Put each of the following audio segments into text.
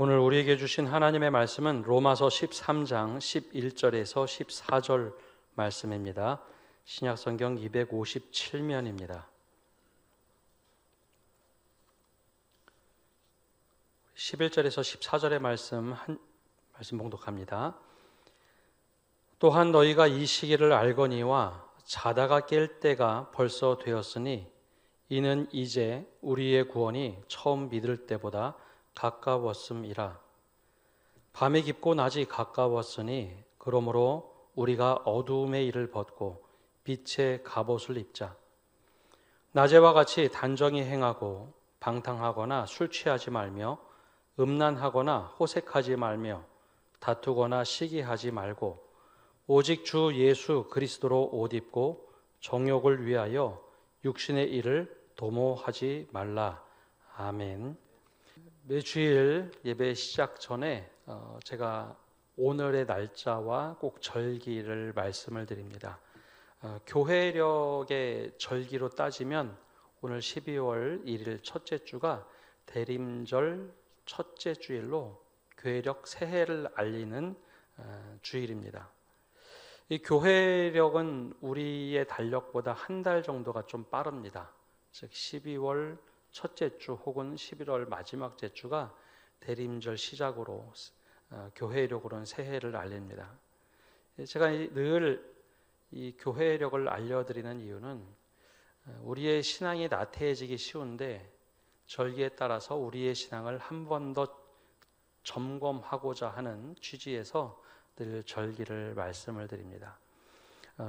오늘 우리에게 주신 하나님의 말씀은 로마서 13장 11절에서 14절 말씀입니다. 신약성경 257면입니다. 11절에서 14절의 말씀 봉독합니다. 또한 너희가 이 시기를 알거니와 자다가 깰 때가 벌써 되었으니 이는 이제 우리의 구원이 처음 믿을 때보다 가까웠음이라. 밤이 깊고 낮이 가까웠으니 그러므로 우리가 어두움의 일을 벗고 빛의 갑옷을 입자. 낮에와 같이 단정히 행하고 방탕하거나 술 취하지 말며 음란하거나 호색하지 말며 다투거나 시기하지 말고 오직 주 예수 그리스도로 옷 입고 정욕을 위하여 육신의 일을 도모하지 말라. 아멘. 매주일 예배 시작 전에 제가 오늘의 날짜와 꼭 절기를 말씀을 드립니다. 교회력의 절기로 따지면 오늘 12월 1일 첫째 주가 대림절 첫째 주일로 교회력 새해를 알리는 주일입니다. 이 교회력은 우리의 달력보다 한 달 정도가 좀 빠릅니다. 즉 12월 첫째 주 혹은 11월 마지막 주가 대림절 시작으로 교회력으로는 새해를 알립니다. 제가 늘 이 교회력을 알려드리는 이유는 우리의 신앙이 나태해지기 쉬운데 절기에 따라서 우리의 신앙을 한 번 더 점검하고자 하는 취지에서 늘 절기를 말씀을 드립니다.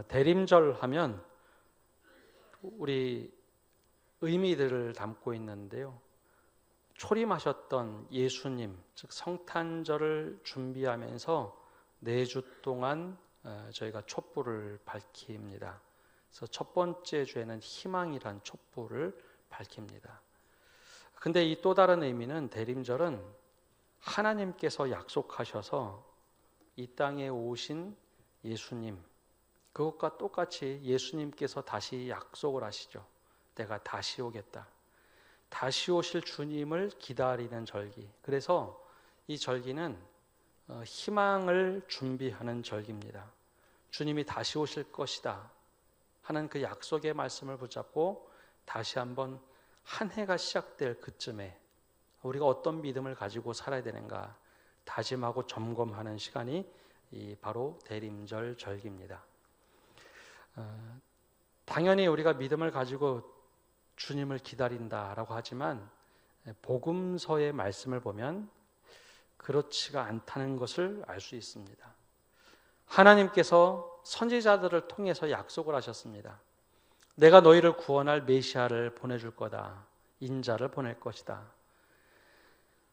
대림절 하면 우리 의미들을 담고 있는데요. 초림하셨던 예수님, 즉 성탄절을 준비하면서 4주 동안 저희가 촛불을 밝힙니다. 그래서 첫 번째 주에는 희망이란 촛불을 밝힙니다. 근데 이 또 다른 의미는 대림절은 하나님께서 약속하셔서 이 땅에 오신 예수님, 그것과 똑같이 예수님께서 다시 약속을 하시죠. 내가 다시 오겠다. 다시 오실 주님을 기다리는 절기. 그래서 이 절기는 희망을 준비하는 절기입니다. 주님이 다시 오실 것이다 하는 그 약속의 말씀을 붙잡고 다시 한번 한 해가 시작될 그쯤에 우리가 어떤 믿음을 가지고 살아야 되는가 다짐하고 점검하는 시간이 바로 대림절 절기입니다. 당연히 우리가 믿음을 가지고 주님을 기다린다라고 하지만 복음서의 말씀을 보면 그렇지가 않다는 것을 알 수 있습니다. 하나님께서 선지자들을 통해서 약속을 하셨습니다. 내가 너희를 구원할 메시아를 보내줄 거다. 인자를 보낼 것이다.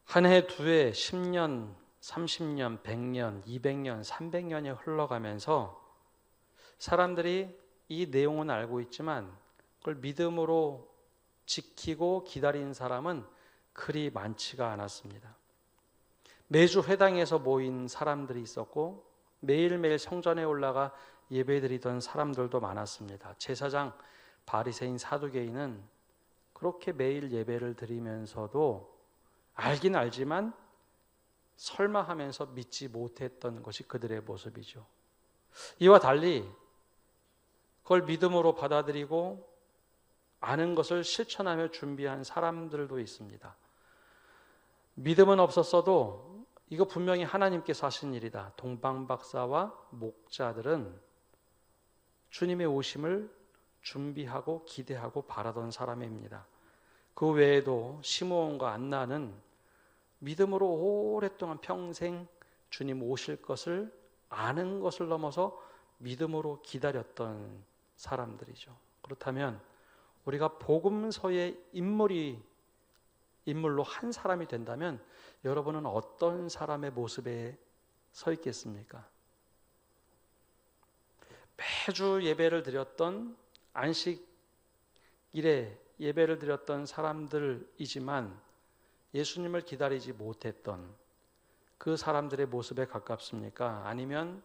한 해, 두 해, 10년, 30년, 100년, 200년, 300년이 흘러가면서 사람들이 이 내용은 알고 있지만 그걸 믿음으로 지키고 기다린 사람은 그리 많지가 않았습니다. 매주 회당에서 모인 사람들이 있었고 매일매일 성전에 올라가 예배드리던 사람들도 많았습니다. 제사장, 바리새인, 사두개인은 그렇게 매일 예배를 드리면서도 알긴 알지만 설마 하면서 믿지 못했던 것이 그들의 모습이죠. 이와 달리 그걸 믿음으로 받아들이고 아는 것을 실천하며 준비한 사람들도 있습니다. 믿음은 없었어도 이거 분명히 하나님께서 하신 일이다. 동방박사와 목자들은 주님의 오심을 준비하고 기대하고 바라던 사람입니다. 그 외에도 시므온과 안나는 믿음으로 오랫동안 평생 주님 오실 것을 아는 것을 넘어서 믿음으로 기다렸던 사람들이죠. 그렇다면 우리가 복음서의 인물로 한 사람이 된다면 여러분은 어떤 사람의 모습에 서 있겠습니까? 매주 예배를 드렸던 안식일에 예배를 드렸던 사람들이지만 예수님을 기다리지 못했던 그 사람들의 모습에 가깝습니까? 아니면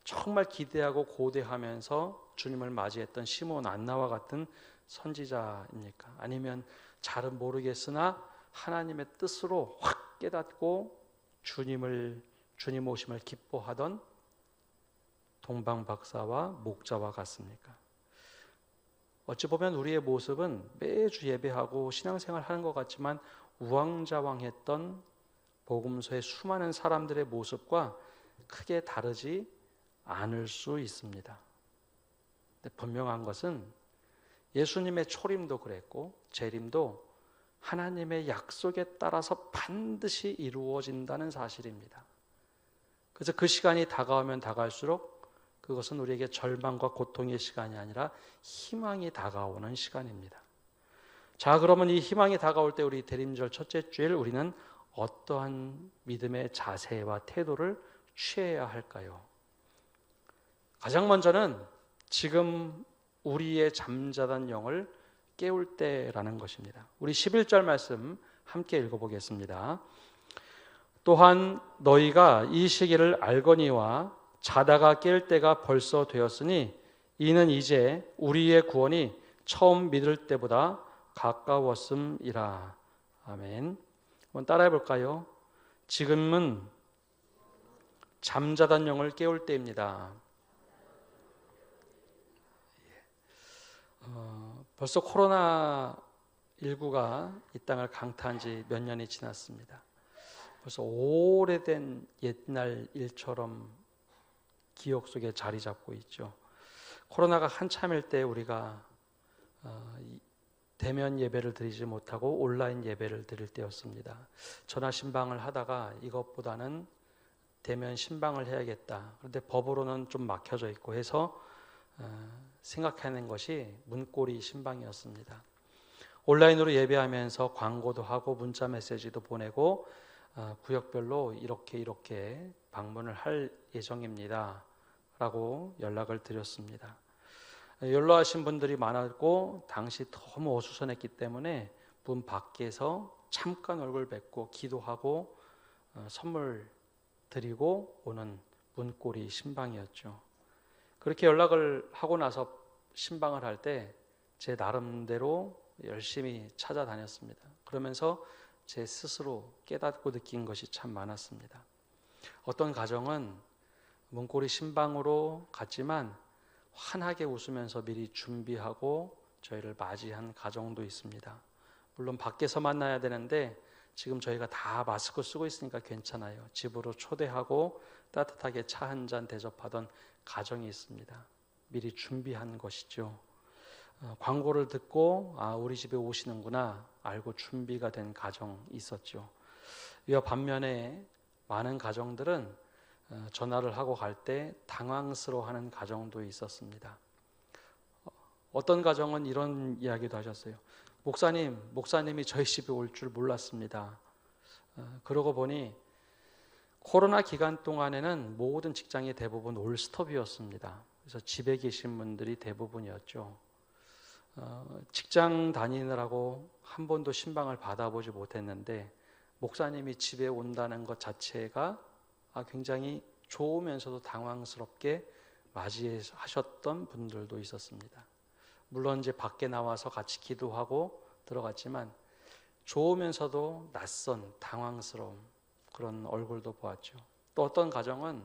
정말 기대하고 고대하면서 주님을 맞이했던 시므온 안나와 같은 선지자입니까? 아니면 잘은 모르겠으나 하나님의 뜻으로 확 깨닫고 주님 오심을 기뻐하던 동방 박사와 목자와 같습니까? 어찌 보면 우리의 모습은 매주 예배하고 신앙생활 하는 것 같지만 우왕좌왕했던 복음서의 수많은 사람들의 모습과 크게 다르지 않을 수 있습니다. 근데 분명한 것은 예수님의 초림도 그랬고 재림도 하나님의 약속에 따라서 반드시 이루어진다는 사실입니다. 그래서 그 시간이 다가오면 다가올수록 그것은 우리에게 절망과 고통의 시간이 아니라 희망이 다가오는 시간입니다. 자, 그러면 이 희망이 다가올 때 우리 대림절 첫째 주일 우리는 어떠한 믿음의 자세와 태도를 취해야 할까요? 가장 먼저는 지금 우리의 잠자던 영을 깨울 때라는 것입니다. 우리 11절 말씀 함께 읽어보겠습니다. 또한 너희가 이 시기를 알거니와 자다가 깰 때가 벌써 되었으니 이는 이제 우리의 구원이 처음 믿을 때보다 가까웠음이라. 아멘. 한번 따라해 볼까요? 지금은 잠자던 영을 깨울 때입니다. 벌써 코로나19가 이 땅을 강타한 지 몇 년이 지났습니다. 벌써 오래된 옛날 일처럼 기억 속에 자리 잡고 있죠. 코로나가 한참일 때 우리가 대면 예배를 드리지 못하고 온라인 예배를 드릴 때였습니다. 전화 신방을 하다가 이것보다는 대면 신방을 해야겠다. 그런데 법으로는 좀 막혀져 있고 해서 생각해낸 것이 문고리 신방이었습니다. 온라인으로 예배하면서 광고도 하고 문자 메시지도 보내고 구역별로 이렇게 방문을 할 예정입니다 라고 연락을 드렸습니다. 연락하신 분들이 많았고 당시 너무 어수선했기 때문에 문 밖에서 잠깐 얼굴 뵙고 기도하고 선물 드리고 오는 문고리 신방이었죠. 그렇게 연락을 하고 나서 신방을 할 때 제 나름대로 열심히 찾아다녔습니다. 그러면서 제 스스로 깨닫고 느낀 것이 참 많았습니다. 어떤 가정은 문고리 신방으로 갔지만 환하게 웃으면서 미리 준비하고 저희를 맞이한 가정도 있습니다. 물론 밖에서 만나야 되는데 지금 저희가 다 마스크 쓰고 있으니까 괜찮아요. 집으로 초대하고 따뜻하게 차 한 잔 대접하던 가정이 있습니다. 미리 준비한 것이죠. 광고를 듣고 우리 집에 오시는구나 알고 준비가 된 가정이 있었죠. 이와 반면에 많은 가정들은 전화를 하고 갈 때 당황스러워하는 가정도 있었습니다. 어떤 가정은 이런 이야기도 하셨어요. 목사님이 저희 집에 올 줄 몰랐습니다. 그러고 보니 코로나 기간 동안에는 모든 직장이 대부분 올 스톱이었습니다. 그래서 집에 계신 분들이 대부분이었죠. 직장 다니느라고 한 번도 신방을 받아보지 못했는데 목사님이 집에 온다는 것 자체가 굉장히 좋으면서도 당황스럽게 맞이하셨던 분들도 있었습니다. 물론 이제 밖에 나와서 같이 기도하고 들어갔지만 좋으면서도 낯선 당황스러움 그런 얼굴도 보았죠. 또 어떤 가정은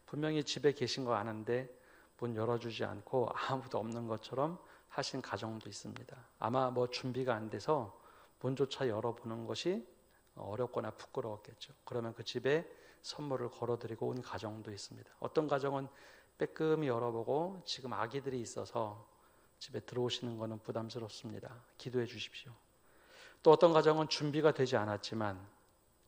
분명히 집에 계신 거 아는데 문 열어주지 않고 아무도 없는 것처럼 하신 가정도 있습니다. 아마 준비가 안 돼서 문조차 열어보는 것이 어렵거나 부끄러웠겠죠. 그러면 그 집에 선물을 걸어드리고 온 가정도 있습니다. 어떤 가정은 빼끔히 열어보고 지금 아기들이 있어서 집에 들어오시는 것은 부담스럽습니다. 기도해 주십시오. 또 어떤 가정은 준비가 되지 않았지만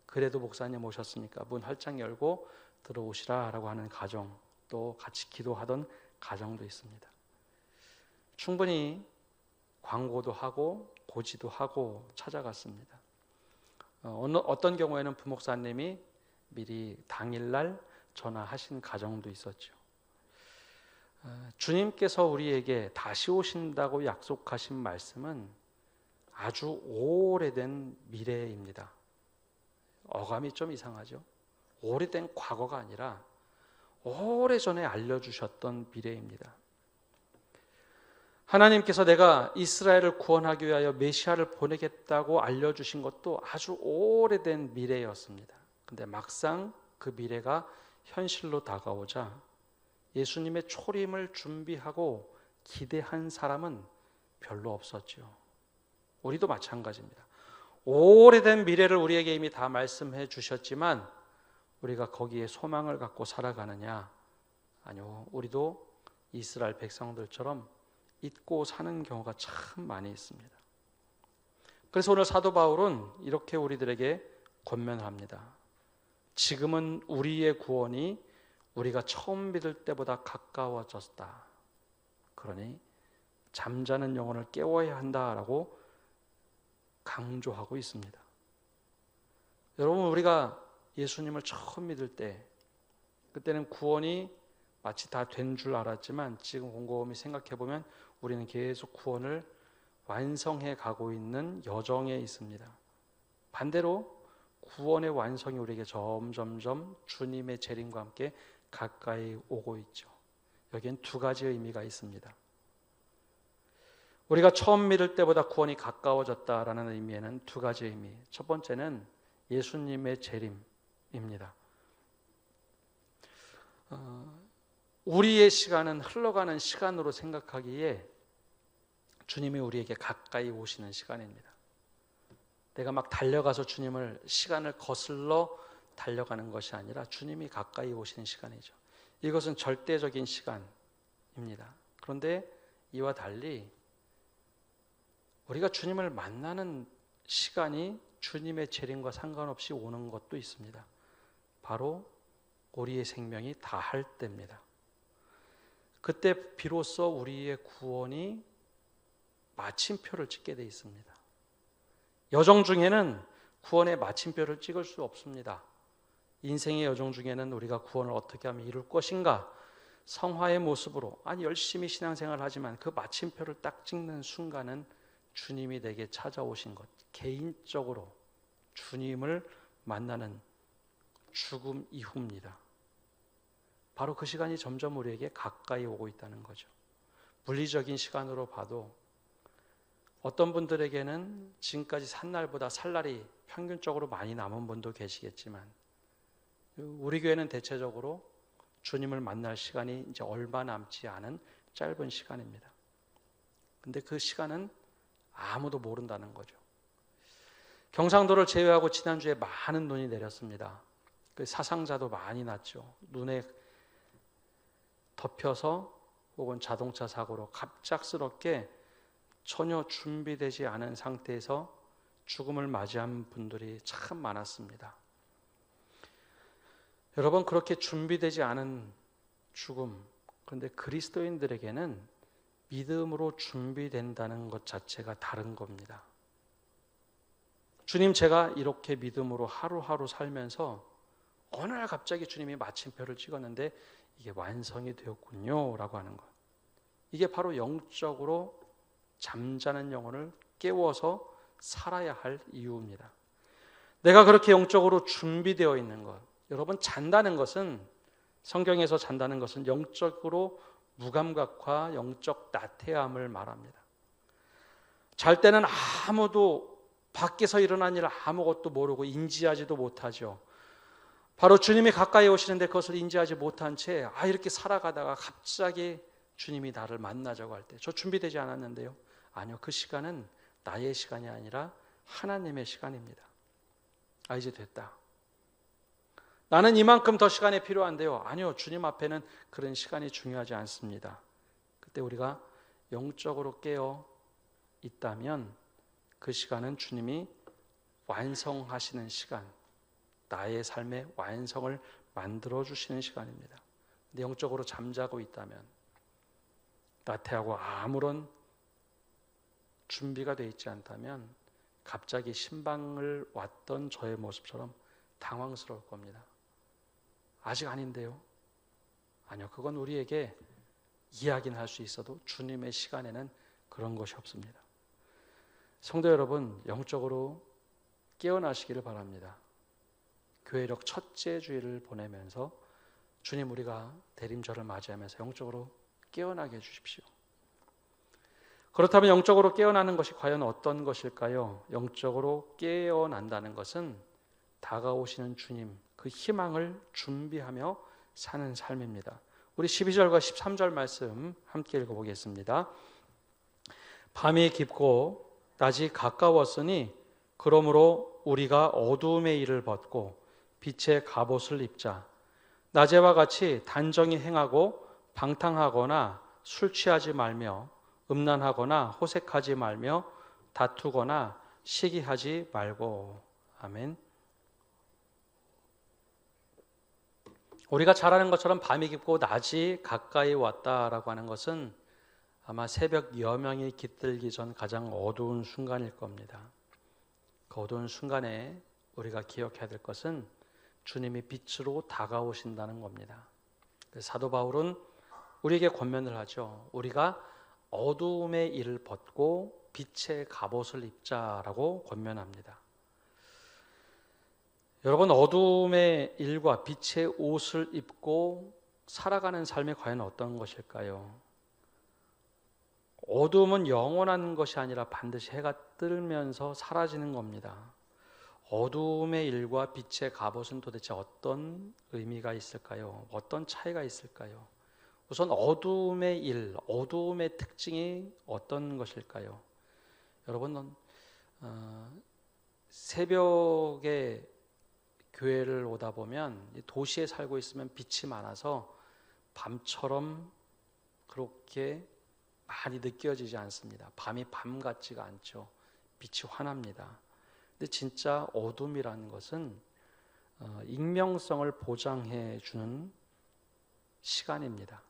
그래도 목사님 오셨으니까 문 활짝 열고 들어오시라 라고 하는 가정, 또 같이 기도하던 가정도 있습니다. 충분히 광고도 하고 고지도 하고 찾아갔습니다. 어떤 경우에는 부목사님이 미리 당일날 전화하신 가정도 있었죠. 주님께서 우리에게 다시 오신다고 약속하신 말씀은 아주 오래된 미래입니다. 어감이 좀 이상하죠. 오래된 과거가 아니라 오래전에 알려주셨던 미래입니다. 하나님께서 내가 이스라엘을 구원하기 위하여 메시아를 보내겠다고 알려주신 것도 아주 오래된 미래였습니다. 근데 막상 그 미래가 현실로 다가오자 예수님의 초림을 준비하고 기대한 사람은 별로 없었죠. 우리도 마찬가지입니다. 오래된 미래를 우리에게 이미 다 말씀해 주셨지만 우리가 거기에 소망을 갖고 살아가느냐? 아니요. 우리도 이스라엘 백성들처럼 잊고 사는 경우가 참 많이 있습니다. 그래서 오늘 사도 바울은 이렇게 우리들에게 권면합니다. 지금은 우리의 구원이 우리가 처음 믿을 때보다 가까워졌다. 그러니 잠자는 영혼을 깨워야 한다라고 강조하고 있습니다. 여러분, 우리가 예수님을 처음 믿을 때 그때는 구원이 마치 다 된 줄 알았지만 지금 곰곰이 생각해 보면 우리는 계속 구원을 완성해 가고 있는 여정에 있습니다. 반대로 구원의 완성이 우리에게 점점점 주님의 재림과 함께 가까이 오고 있죠. 여기엔 두 가지의 의미가 있습니다. 우리가 처음 믿을 때보다 구원이 가까워졌다라는 의미에는 두 가지 의미. 첫 번째는 예수님의 재림입니다. 우리의 시간은 흘러가는 시간으로 생각하기에 주님이 우리에게 가까이 오시는 시간입니다. 내가 막 달려가서 주님을 시간을 거슬러 달려가는 것이 아니라 주님이 가까이 오시는 시간이죠. 이것은 절대적인 시간입니다. 그런데 이와 달리 우리가 주님을 만나는 시간이 주님의 재림과 상관없이 오는 것도 있습니다. 바로 우리의 생명이 다할 때입니다. 그때 비로소 우리의 구원이 마침표를 찍게 돼 있습니다. 여정 중에는 구원의 마침표를 찍을 수 없습니다. 인생의 여정 중에는 우리가 구원을 어떻게 하면 이룰 것인가, 성화의 모습으로 열심히 신앙생활을 하지만 그 마침표를 딱 찍는 순간은 주님이 내게 찾아오신 것, 개인적으로 주님을 만나는 죽음 이후입니다. 바로 그 시간이 점점 우리에게 가까이 오고 있다는 거죠. 물리적인 시간으로 봐도 어떤 분들에게는 지금까지 산 날보다 살 날이 평균적으로 많이 남은 분도 계시겠지만 우리 교회는 대체적으로 주님을 만날 시간이 이제 얼마 남지 않은 짧은 시간입니다. 근데 그 시간은 아무도 모른다는 거죠. 경상도를 제외하고 지난주에 많은 눈이 내렸습니다. 그 사상자도 많이 났죠. 눈에 덮여서 혹은 자동차 사고로 갑작스럽게 전혀 준비되지 않은 상태에서 죽음을 맞이한 분들이 참 많았습니다. 여러분, 그렇게 준비되지 않은 죽음, 그런데 그리스도인들에게는 믿음으로 준비된다는 것 자체가 다른 겁니다. 주님, 제가 이렇게 믿음으로 하루하루 살면서 어느 날 갑자기 주님이 마침표를 찍었는데 이게 완성이 되었군요 라고 하는 것. 이게 바로 영적으로 잠자는 영혼을 깨워서 살아야 할 이유입니다. 내가 그렇게 영적으로 준비되어 있는 것. 여러분, 잔다는 것은, 성경에서 잔다는 것은 영적으로 무감각과 영적 나태함을 말합니다. 잘 때는 아무도 밖에서 일어난 일 아무것도 모르고 인지하지도 못하죠. 바로 주님이 가까이 오시는데 그것을 인지하지 못한 채 이렇게 살아가다가 갑자기 주님이 나를 만나자고 할 때, 저 준비되지 않았는데요. 아니요, 그 시간은 나의 시간이 아니라 하나님의 시간입니다. 이제 됐다. 나는 이만큼 더 시간이 필요한데요. 아니요, 주님 앞에는 그런 시간이 중요하지 않습니다. 그때 우리가 영적으로 깨어 있다면 그 시간은 주님이 완성하시는 시간, 나의 삶의 완성을 만들어주시는 시간입니다. 근데 영적으로 잠자고 있다면, 나태하고 아무런 준비가 되어 있지 않다면 갑자기 신방을 왔던 저의 모습처럼 당황스러울 겁니다. 아직 아닌데요? 아니요, 그건 우리에게 이야기는 할 수 있어도 주님의 시간에는 그런 것이 없습니다. 성도 여러분, 영적으로 깨어나시기를 바랍니다. 교회력 첫째 주일을 보내면서 주님, 우리가 대림절을 맞이하면서 영적으로 깨어나게 해주십시오. 그렇다면 영적으로 깨어나는 것이 과연 어떤 것일까요? 영적으로 깨어난다는 것은 다가오시는 주님, 그 희망을 준비하며 사는 삶입니다. 우리 12절과 13절 말씀 함께 읽어보겠습니다. 밤이 깊고 낮이 가까웠으니 그러므로 우리가 어두움의 일을 벗고 빛의 갑옷을 입자. 낮에와 같이 단정히 행하고 방탕하거나 술 취하지 말며 음란하거나 호색하지 말며 다투거나 시기하지 말고. 아멘. 우리가 잘 아는 것처럼 밤이 깊고 낮이 가까이 왔다라고 하는 것은 아마 새벽 여명이 깃들기 전 가장 어두운 순간일 겁니다. 그 어두운 순간에 우리가 기억해야 될 것은 주님이 빛으로 다가오신다는 겁니다. 사도 바울은 우리에게 권면을 하죠. 우리가 어두움의 일을 벗고 빛의 갑옷을 입자라고 권면합니다. 여러분, 어두움의 일과 빛의 옷을 입고 살아가는 삶이 과연 어떤 것일까요? 어두움은 영원한 것이 아니라 반드시 해가 뜨면서 사라지는 겁니다. 어두움의 일과 빛의 갑옷은 도대체 어떤 의미가 있을까요? 어떤 차이가 있을까요? 우선 어두움의 일, 어두움의 특징이 어떤 것일까요? 여러분, 새벽에 교회를 오다 보면 도시에 살고 있으면 빛이 많아서 밤처럼 그렇게 많이 느껴지지 않습니다. 밤이 밤 같지가 않죠. 빛이 환합니다. 근데 진짜 어둠이라는 것은 익명성을 보장해 주는 시간입니다.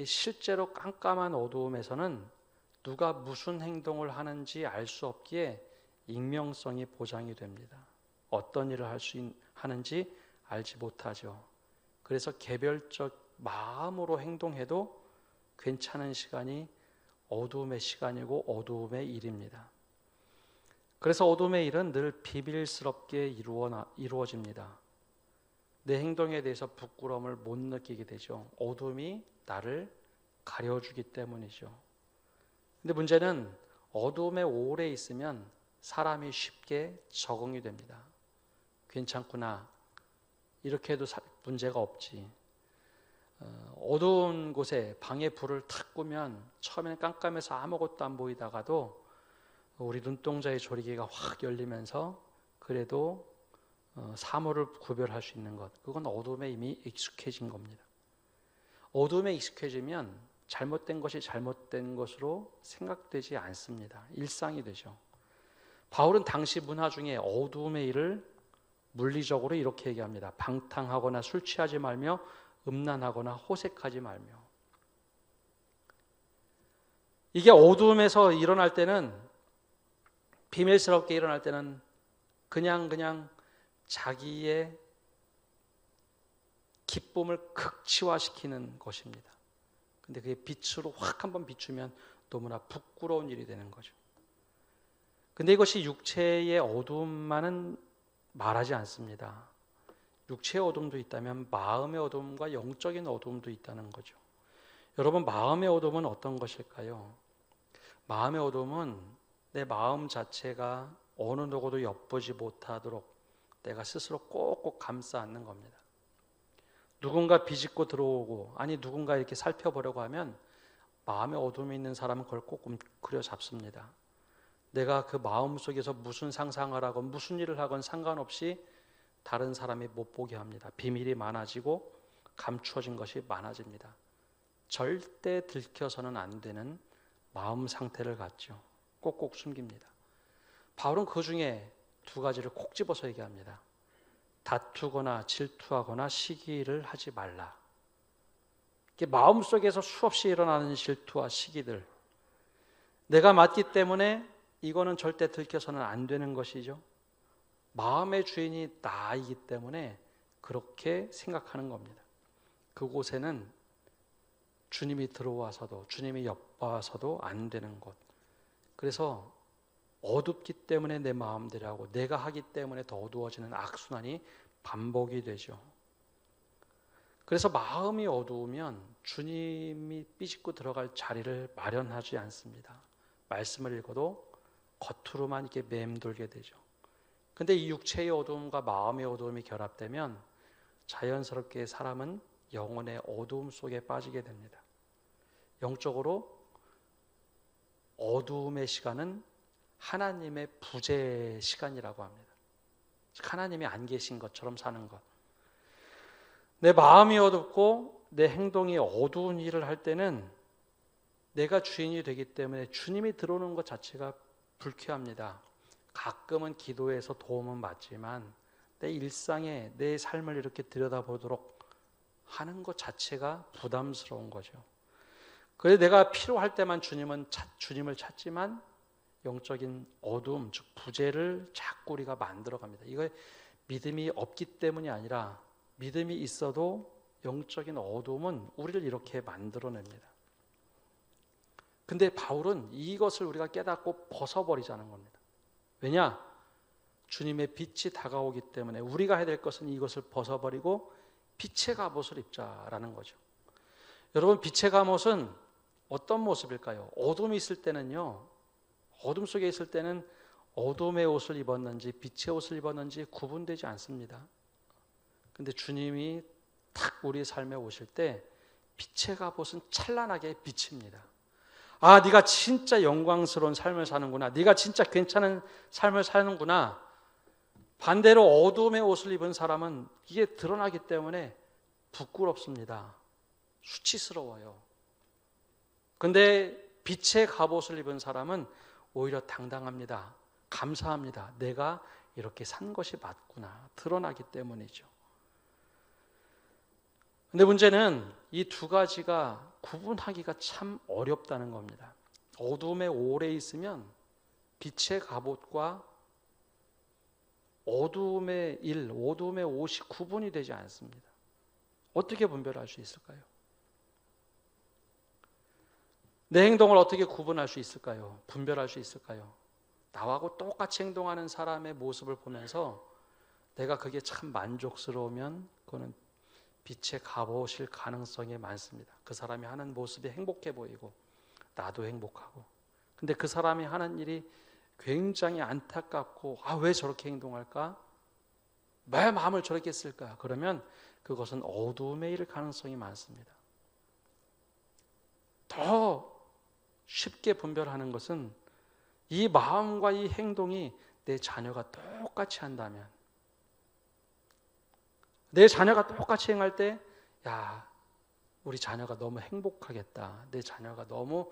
실제로 깜깜한 어두움에서는 누가 무슨 행동을 하는지 알 수 없기에 익명성이 보장이 됩니다. 어떤 일을 하는지 알지 못하죠. 그래서 개별적 마음으로 행동해도 괜찮은 시간이 어두움의 시간이고 어두움의 일입니다. 그래서 어둠의 일은 늘 비밀스럽게 이루어집니다. 내 행동에 대해서 부끄러움을 못 느끼게 되죠. 어둠이 나를 가려주기 때문이죠. 근데 문제는 어둠에 오래 있으면 사람이 쉽게 적응이 됩니다. 괜찮구나. 이렇게 해도 문제가 없지. 어두운 곳에 방에 불을 탁 끄면 처음에는 깜깜해서 아무것도 안 보이다가도 우리 눈동자의 조리개가 확 열리면서 그래도 사물을 구별할 수 있는 것, 그건 어둠에 이미 익숙해진 겁니다. 어둠에 익숙해지면 잘못된 것이 잘못된 것으로 생각되지 않습니다. 일상이 되죠. 바울은 당시 문화 중에 어둠의 일을 물리적으로 이렇게 얘기합니다. 방탕하거나 술 취하지 말며 음란하거나 호색하지 말며. 이게 어둠에서 일어날 때는, 비밀스럽게 일어날 때는 그냥 자기의 기쁨을 극치화시키는 것입니다. 근데 그게 빛으로 확 한번 비추면 너무나 부끄러운 일이 되는 거죠. 근데 이것이 육체의 어둠만은 말하지 않습니다. 육체의 어둠도 있다면 마음의 어둠과 영적인 어둠도 있다는 거죠. 여러분, 마음의 어둠은 어떤 것일까요? 마음의 어둠은 내 마음 자체가 어느 누구도 엿보지 못하도록 내가 스스로 꼭꼭 감싸 안는 겁니다. 누군가 비집고 들어오고, 아니 누군가 이렇게 살펴보려고 하면 마음의 어둠이 있는 사람은 그걸 꼭 움크려 잡습니다. 내가 그 마음 속에서 무슨 상상을 하건 무슨 일을 하건 상관없이 다른 사람이 못 보게 합니다. 비밀이 많아지고 감추어진 것이 많아집니다. 절대 들켜서는 안 되는 마음 상태를 갖죠. 꼭꼭 숨깁니다. 바울은 그 중에 두 가지를 콕 집어서 얘기합니다. 다투거나 질투하거나 시기를 하지 말라. 마음속에서 수없이 일어나는 질투와 시기들, 내가 맞기 때문에 이거는 절대 들켜서는 안 되는 것이죠. 마음의 주인이 나이기 때문에 그렇게 생각하는 겁니다. 그곳에는 주님이 들어와서도, 주님이 엿봐서도 안 되는 곳. 그래서 어둡기 때문에 내 마음대로 하고 내가 하기 때문에 더 어두워지는 악순환이 반복이 되죠. 그래서 마음이 어두우면 주님이 삐집고 들어갈 자리를 마련하지 않습니다. 말씀을 읽어도 겉으로만 이렇게 맴돌게 되죠. 근데 이 육체의 어두움과 마음의 어두움이 결합되면 자연스럽게 사람은 영혼의 어두움 속에 빠지게 됩니다. 영적으로 어두움의 시간은 하나님의 부재 시간이라고 합니다. 하나님이 안 계신 것처럼 사는 것. 내 마음이 어둡고 내 행동이 어두운 일을 할 때는 내가 주인이 되기 때문에 주님이 들어오는 것 자체가 불쾌합니다. 가끔은 기도해서 도움은 받지만 내 일상에 내 삶을 이렇게 들여다보도록 하는 것 자체가 부담스러운 거죠. 그래서 내가 필요할 때만 주님을 찾지만 영적인 어둠, 즉 부재를 자꾸 우리가 만들어갑니다. 이거 믿음이 없기 때문이 아니라 믿음이 있어도 영적인 어둠은 우리를 이렇게 만들어냅니다. 근데 바울은 이것을 우리가 깨닫고 벗어버리자는 겁니다. 왜냐? 주님의 빛이 다가오기 때문에 우리가 해야 될 것은 이것을 벗어버리고 빛의 갑옷을 입자라는 거죠. 여러분, 빛의 갑옷은 어떤 모습일까요? 어둠이 있을 때는요, 어둠 속에 있을 때는 어둠의 옷을 입었는지 빛의 옷을 입었는지 구분되지 않습니다. 근데 주님이 탁 우리 삶에 오실 때 빛의 갑옷은 찬란하게 비칩니다. 아, 네가 진짜 영광스러운 삶을 사는구나. 네가 진짜 괜찮은 삶을 사는구나. 반대로 어둠의 옷을 입은 사람은 이게 드러나기 때문에 부끄럽습니다. 수치스러워요. 근데 빛의 갑옷을 입은 사람은 오히려 당당합니다. 감사합니다. 내가 이렇게 산 것이 맞구나. 드러나기 때문이죠. 근데 문제는 이 두 가지가 구분하기가 참 어렵다는 겁니다. 어둠에 오래 있으면 빛의 갑옷과 어둠의 어둠의 옷이 구분이 되지 않습니다. 어떻게 분별할 수 있을까요? 내 행동을 어떻게 구분할 수 있을까요? 분별할 수 있을까요? 나하고 똑같이 행동하는 사람의 모습을 보면서 내가 그게 참 만족스러우면 그거는 빛의 갑옷일 가능성이 많습니다. 그 사람이 하는 모습이 행복해 보이고 나도 행복하고, 근데 그 사람이 하는 일이 굉장히 안타깝고 왜 저렇게 행동할까? 왜 마음을 저렇게 쓸까? 그러면 그것은 어두움의 일 가능성이 많습니다. 더 쉽게 분별하는 것은 이 마음과 이 행동이 내 자녀가 똑같이 한다면, 내 자녀가 똑같이 행할 때 우리 자녀가 너무 행복하겠다. 내 자녀가 너무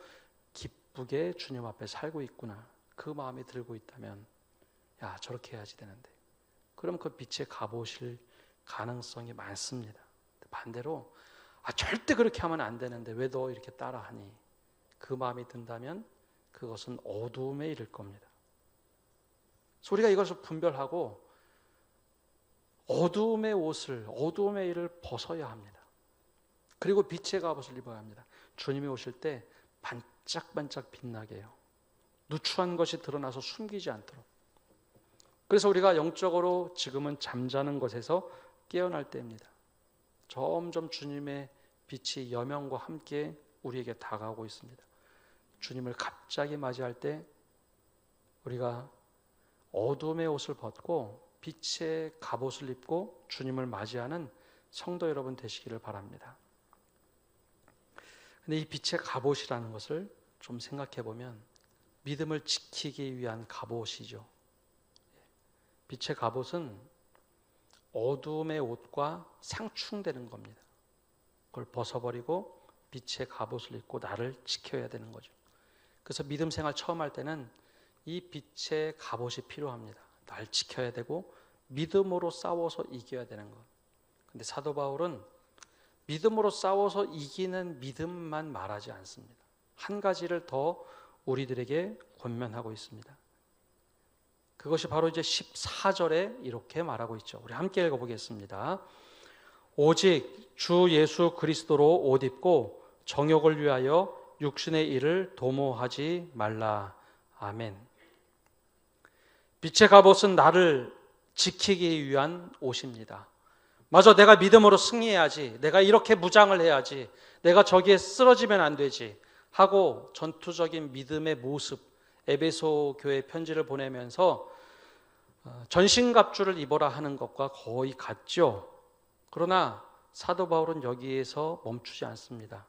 기쁘게 주님 앞에 살고 있구나. 그 마음이 들고 있다면 저렇게 해야지 되는데, 그럼 그 빛의 갑옷일 가능성이 많습니다. 반대로 절대 그렇게 하면 안 되는데 왜 너 이렇게 따라하니? 그 마음이 든다면 그것은 어두움의 일일 겁니다. 그래서 우리가 이것을 분별하고 어두움의 옷을, 어두움의 일을 벗어야 합니다. 그리고 빛의 갑옷을 입어야 합니다. 주님이 오실 때 반짝반짝 빛나게 해요. 누추한 것이 드러나서 숨기지 않도록. 그래서 우리가 영적으로 지금은 잠자는 것에서 깨어날 때입니다. 점점 주님의 빛이 여명과 함께 우리에게 다가오고 있습니다. 주님을 갑자기 맞이할 때 우리가 어둠의 옷을 벗고 빛의 갑옷을 입고 주님을 맞이하는 성도 여러분 되시기를 바랍니다. 근데 이 빛의 갑옷이라는 것을 좀 생각해 보면 믿음을 지키기 위한 갑옷이죠. 빛의 갑옷은 어둠의 옷과 상충되는 겁니다. 그걸 벗어버리고 빛의 갑옷을 입고 나를 지켜야 되는 거죠. 그래서 믿음 생활 처음 할 때는 이 빛의 갑옷이 필요합니다. 날 지켜야 되고 믿음으로 싸워서 이겨야 되는 것. 근데 사도 바울은 믿음으로 싸워서 이기는 믿음만 말하지 않습니다. 한 가지를 더 우리들에게 권면하고 있습니다. 그것이 바로 이제 14절에 이렇게 말하고 있죠. 우리 함께 읽어보겠습니다. 오직 주 예수 그리스도로 옷 입고 정욕을 위하여 육신의 일을 도모하지 말라. 아멘. 빛의 갑옷은 나를 지키기 위한 옷입니다. 맞아, 내가 믿음으로 승리해야지. 내가 이렇게 무장을 해야지. 내가 저기에 쓰러지면 안 되지 하고 전투적인 믿음의 모습, 에베소 교회 편지를 보내면서 전신갑주를 입어라 하는 것과 거의 같죠. 그러나 사도 바울은 여기에서 멈추지 않습니다.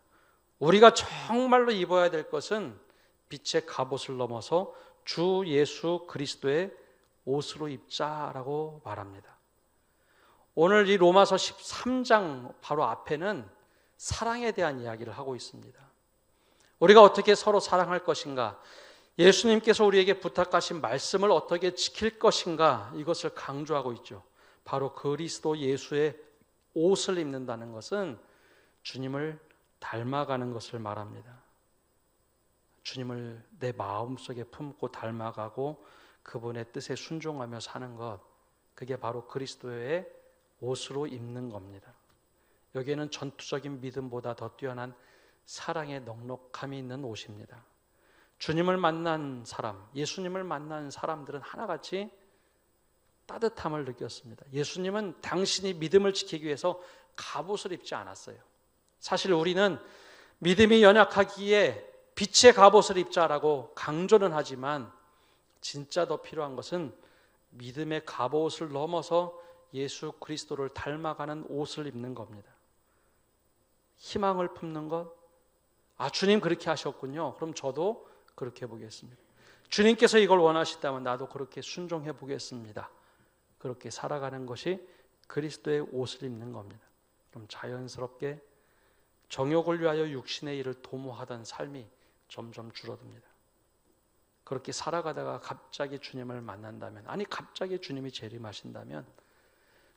우리가 정말로 입어야 될 것은 빛의 갑옷을 넘어서 주 예수 그리스도의 옷으로 입자라고 말합니다. 오늘 이 로마서 13장 바로 앞에는 사랑에 대한 이야기를 하고 있습니다. 우리가 어떻게 서로 사랑할 것인가, 예수님께서 우리에게 부탁하신 말씀을 어떻게 지킬 것인가, 이것을 강조하고 있죠. 바로 그리스도 예수의 옷을 입는다는 것은 주님을 닮아가는 것을 말합니다. 주님을 내 마음속에 품고 닮아가고 그분의 뜻에 순종하며 사는 것, 그게 바로 그리스도의 옷으로 입는 겁니다. 여기에는 전투적인 믿음보다 더 뛰어난 사랑의 넉넉함이 있는 옷입니다. 주님을 만난 사람, 예수님을 만난 사람들은 하나같이 따뜻함을 느꼈습니다. 예수님은 당신이 믿음을 지키기 위해서 갑옷을 입지 않았어요. 사실 우리는 믿음이 연약하기에 빛의 갑옷을 입자라고 강조는 하지만 진짜 더 필요한 것은 믿음의 갑옷을 넘어서 예수 그리스도를 닮아가는 옷을 입는 겁니다. 희망을 품는 것, 주님 그렇게 하셨군요. 그럼 저도 그렇게 해보겠습니다. 주님께서 이걸 원하시다면 나도 그렇게 순종해 보겠습니다. 그렇게 살아가는 것이 그리스도의 옷을 입는 겁니다. 그럼 자연스럽게 정욕을 위하여 육신의 일을 도모하던 삶이 점점 줄어듭니다. 그렇게 살아가다가 갑자기 주님을 만난다면, 갑자기 주님이 재림하신다면,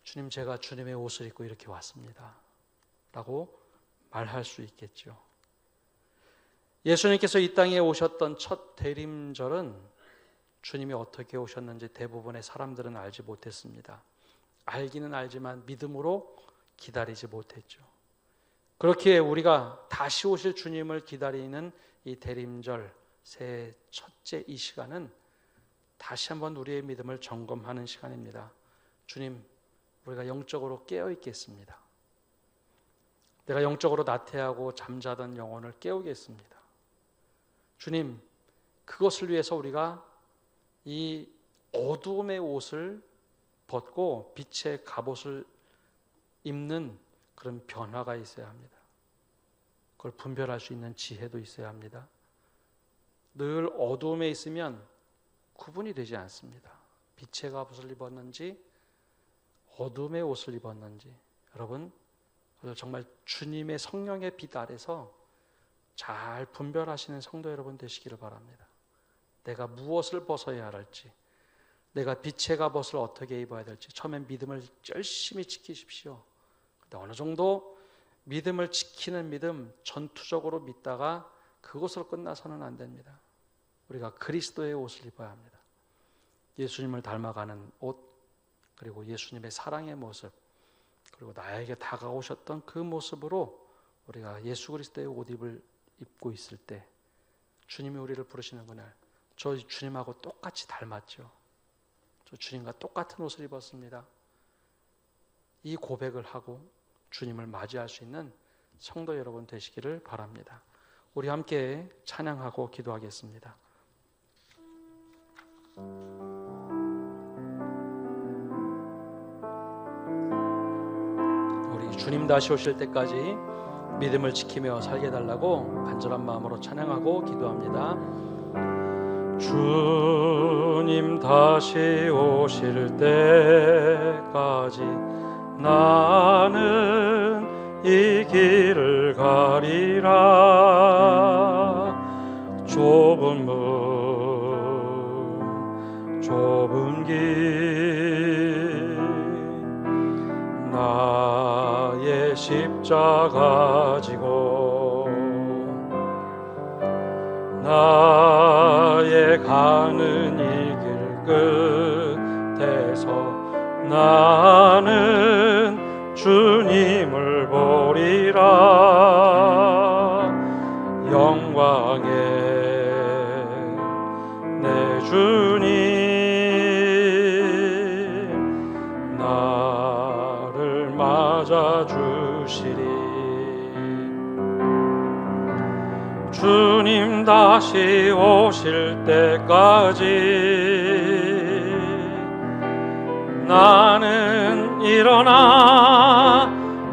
주님, 제가 주님의 옷을 입고 이렇게 왔습니다 라고 말할 수 있겠죠. 예수님께서 이 땅에 오셨던 첫 대림절은 주님이 어떻게 오셨는지 대부분의 사람들은 알지 못했습니다. 알기는 알지만 믿음으로 기다리지 못했죠. 그렇게 우리가 다시 오실 주님을 기다리는 이 대림절 새해 첫째 이 시간은 다시 한번 우리의 믿음을 점검하는 시간입니다. 주님, 우리가 영적으로 깨어 있겠습니다. 내가 영적으로 나태하고 잠자던 영혼을 깨우겠습니다. 주님, 그것을 위해서 우리가 이 어두움의 옷을 벗고 빛의 갑옷을 입는 그런 변화가 있어야 합니다. 그걸 분별할 수 있는 지혜도 있어야 합니다. 늘 어두움에 있으면 구분이 되지 않습니다. 빛의 갑옷을 입었는지 어둠의 옷을 입었는지, 여러분 정말 주님의 성령의 빛 아래서 잘 분별하시는 성도 여러분 되시기를 바랍니다. 내가 무엇을 벗어야 할지, 내가 빛의 갑옷을 어떻게 입어야 될지 처음엔 믿음을 열심히 지키십시오. 근데 어느 정도 믿음을 지키는 믿음, 전투적으로 믿다가 그것으로 끝나서는 안 됩니다. 우리가 그리스도의 옷을 입어야 합니다. 예수님을 닮아가는 옷, 그리고 예수님의 사랑의 모습, 그리고 나에게 다가오셨던 그 모습으로 우리가 예수 그리스도의 옷 입고 있을 때 주님이 우리를 부르시는 그날, 저 주님하고 똑같이 닮았죠. 저 주님과 똑같은 옷을 입었습니다. 이 고백을 하고 주님을 맞이할 수 있는 성도 여러분 되시기를 바랍니다. 우리 함께 찬양하고 기도하겠습니다. 우리 주님 다시 오실 때까지 믿음을 지키며 살게 달라고 간절한 마음으로 찬양하고 기도합니다. 주님 다시 오실 때까지 나는 이 길을 가리라. 좁은 문 좁은 길 나의 십자가 지고 나의 가는 이 길 끝에서 나는 주님을 보리라. 영광의 내 주님 나를 맞아 주시리. 주님 다시 오실 때까지 나는 일어나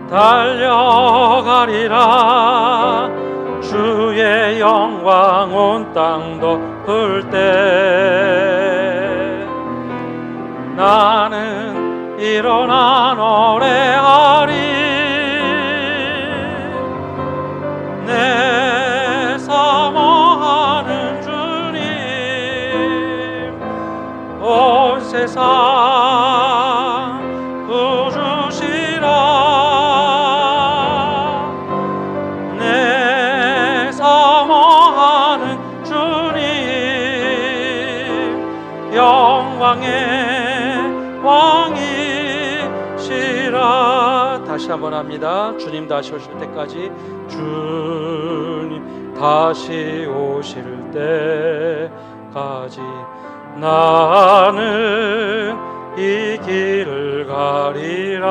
달려가리라. 주의 영광 온 땅 덮을 때 나는 일어나 노래하리. 내 사모하는 주님 온 세상 구주시라. 내 사모하는 주님 영광의 왕이시라. 다시 한번 합니다. 주님 다시 오실 때까지, 주님 다시 오실 때까지 나는 이 길을 가리라.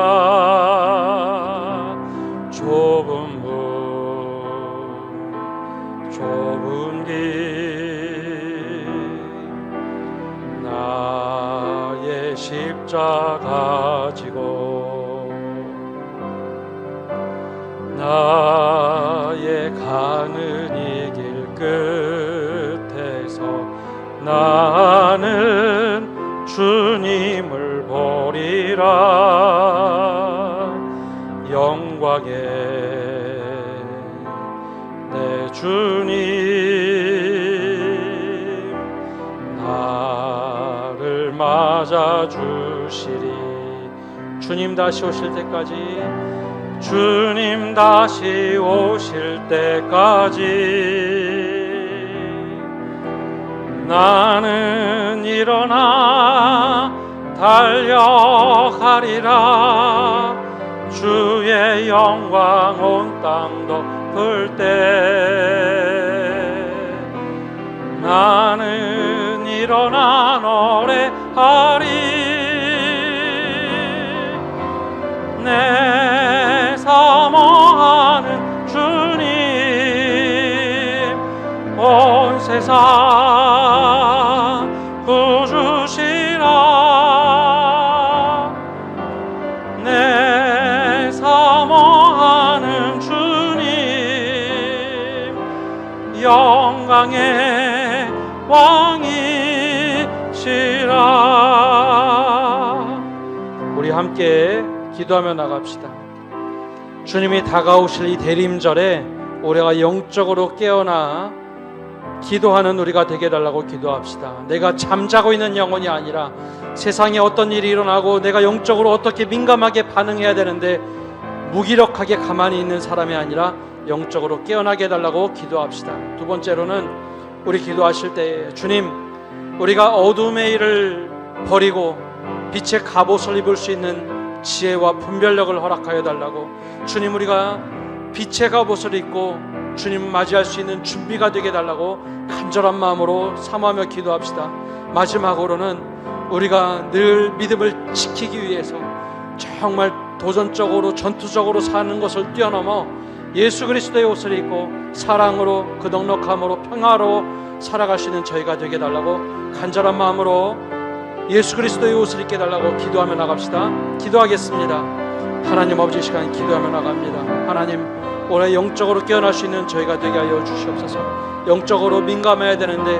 좁은 길 나의 십자가 지고 나의 가는 이 길 끝에서 나는 주님을 보리라. 영광의 내 주님 나를 맞아주시리. 주님 다시 오실 때까지, 주님 다시 오실 때까지 나는 일어나 달려가리라. 주의 영광 온 땅 덮을 때 나는 일어나 노래하리. 내 사모하는 주님 온 세상 구주시라. 내 사모하는 주님 영광의 왕이시라. 우리 함께 기도하며 나갑시다. 주님이 다가오실 이 대림절에 우리가 영적으로 깨어나 기도하는 우리가 되게 해달라고 기도합시다. 내가 잠자고 있는 영혼이 아니라 세상에 어떤 일이 일어나고 내가 영적으로 어떻게 민감하게 반응해야 되는데 무기력하게 가만히 있는 사람이 아니라 영적으로 깨어나게 해달라고 기도합시다. 두 번째로는 우리 기도하실 때 주님, 우리가 어둠의 일을 버리고 빛의 갑옷을 입을 수 있는 지혜와 분별력을 허락하여 달라고. 주님, 우리가 빛의 갑옷을 입고 주님을 맞이할 수 있는 준비가 되게 해달라고 간절한 마음으로 사모하며 기도합시다. 마지막으로는 우리가 늘 믿음을 지키기 위해서 정말 도전적으로 전투적으로 사는 것을 뛰어넘어 예수 그리스도의 옷을 입고 사랑으로 그 넉넉함으로 평화로 살아가시는 저희가 되게 해달라고 간절한 마음으로 예수 그리스도의 옷을 입게 해달라고 기도하며 나갑시다. 기도하겠습니다. 하나님 아버지, 시간 기도하며 나갑니다. 하나님, 올해 영적으로 깨어날 수 있는 저희가 되게 하여 주시옵소서. 영적으로 민감해야 되는데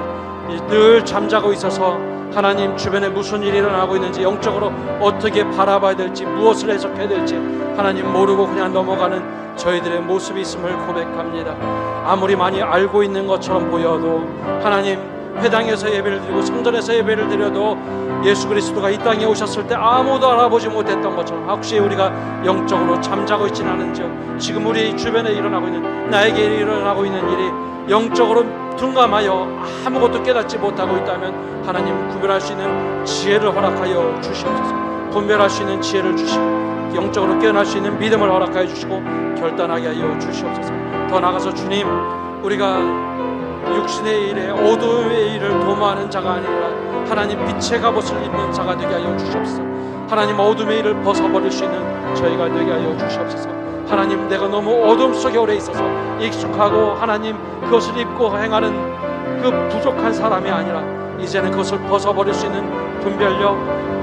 늘 잠자고 있어서 하나님, 주변에 무슨 일이 일어나고 있는지 영적으로 어떻게 바라봐야 될지 무엇을 해석해야 될지 하나님 모르고 그냥 넘어가는 저희들의 모습이 있음을 고백합니다. 아무리 많이 알고 있는 것처럼 보여도 하나님, 회당에서 예배를 드리고 성전에서 예배를 드려도 예수 그리스도가 이 땅에 오셨을 때 아무도 알아보지 못했던 것처럼 혹시 우리가 영적으로 잠자고 있지는 않은지요. 지금 우리 주변에 일어나고 있는, 나에게 일어나고 있는 일이 영적으로 둔감하여 아무것도 깨닫지 못하고 있다면 하나님, 구별할 수 있는 지혜를 허락하여 주시옵소서. 분별할 수 있는 지혜를 주시고 영적으로 깨어날 수 있는 믿음을 허락하여 주시고 결단하게 하여 주시옵소서. 더 나아가서 주님, 우리가 육신의 일에 어두움의 일을 도모하는 자가 아니라 하나님, 빛의 갑옷을 입는 자가 되게 하여 주시옵소서. 하나님, 어둠의 일을 벗어버릴 수 있는 저희가 되게 하여 주시옵소서. 하나님, 내가 너무 어둠 속에 오래 있어서 익숙하고 하나님 그것을 입고 행하는 그 부족한 사람이 아니라 이제는 그것을 벗어버릴 수 있는 분별력,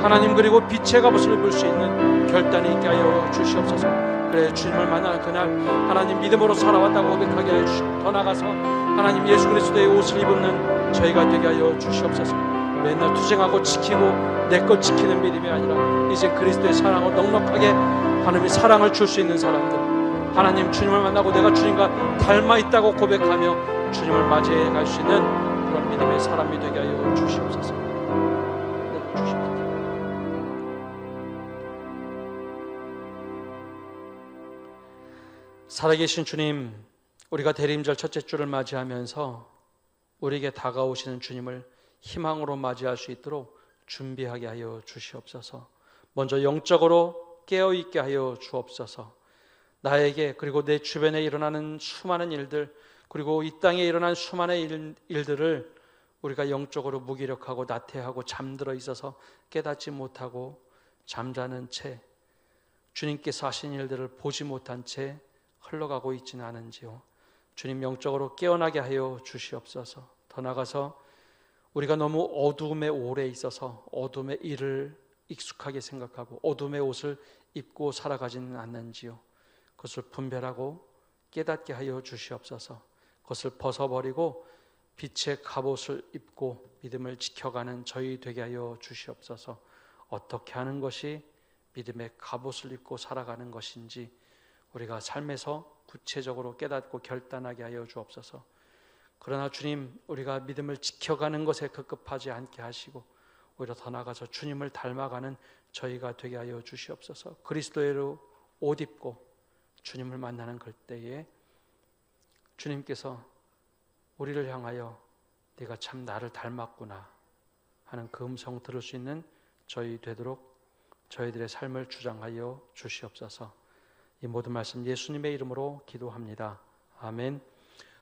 하나님, 그리고 빛의 갑옷을 입을 수 있는 결단이 있게 하여 주시옵소서. 그래, 주님을 만나는 그날 하나님 믿음으로 살아왔다고 고백하게 하여 주시고, 더 나아가서 하나님 예수 그리스도의 옷을 입는 저희가 되게 하여 주시옵소서. 맨날 투쟁하고 지키고 내 것 지키는 믿음이 아니라 이제 그리스도의 사랑을 넉넉하게 하나님의 사랑을 줄 수 있는 사람들, 하나님 주님을 만나고 내가 주님과 닮아 있다고 고백하며 주님을 맞이해 갈 수 있는 그런 믿음의 사람이 되게 하여 주시옵소서. 살아계신 주님, 우리가 대림절 첫째 주를 맞이하면서 우리에게 다가오시는 주님을 희망으로 맞이할 수 있도록 준비하게 하여 주시옵소서. 먼저 영적으로 깨어있게 하여 주옵소서. 나에게, 그리고 내 주변에 일어나는 수많은 일들, 그리고 이 땅에 일어난 수많은 일들을 우리가 영적으로 무기력하고 나태하고 잠들어 있어서 깨닫지 못하고 잠자는 채, 주님께서 하신 일들을 보지 못한 채 흘러가고 있지는 않은지요. 주님, 영적으로 깨어나게 하여 주시옵소서. 더 나아가서 우리가 너무 어둠에 오래 있어서 어둠의 일을 익숙하게 생각하고 어둠의 옷을 입고 살아가지는 않는지요. 그것을 분별하고 깨닫게 하여 주시옵소서. 그것을 벗어버리고 빛의 갑옷을 입고 믿음을 지켜가는 저희 되게 하여 주시옵소서. 어떻게 하는 것이 믿음의 갑옷을 입고 살아가는 것인지 우리가 삶에서 구체적으로 깨닫고 결단하게 하여 주옵소서. 그러나 주님, 우리가 믿음을 지켜가는 것에 급급하지 않게 하시고 오히려 더 나아가서 주님을 닮아가는 저희가 되게 하여 주시옵소서. 그리스도의로 옷 입고 주님을 만나는 그때에 주님께서 우리를 향하여 네가 참 나를 닮았구나 하는 그 음성 들을 수 있는 저희 되도록 저희들의 삶을 주장하여 주시옵소서. 이 모든 말씀 예수님의 이름으로 기도합니다. 아멘.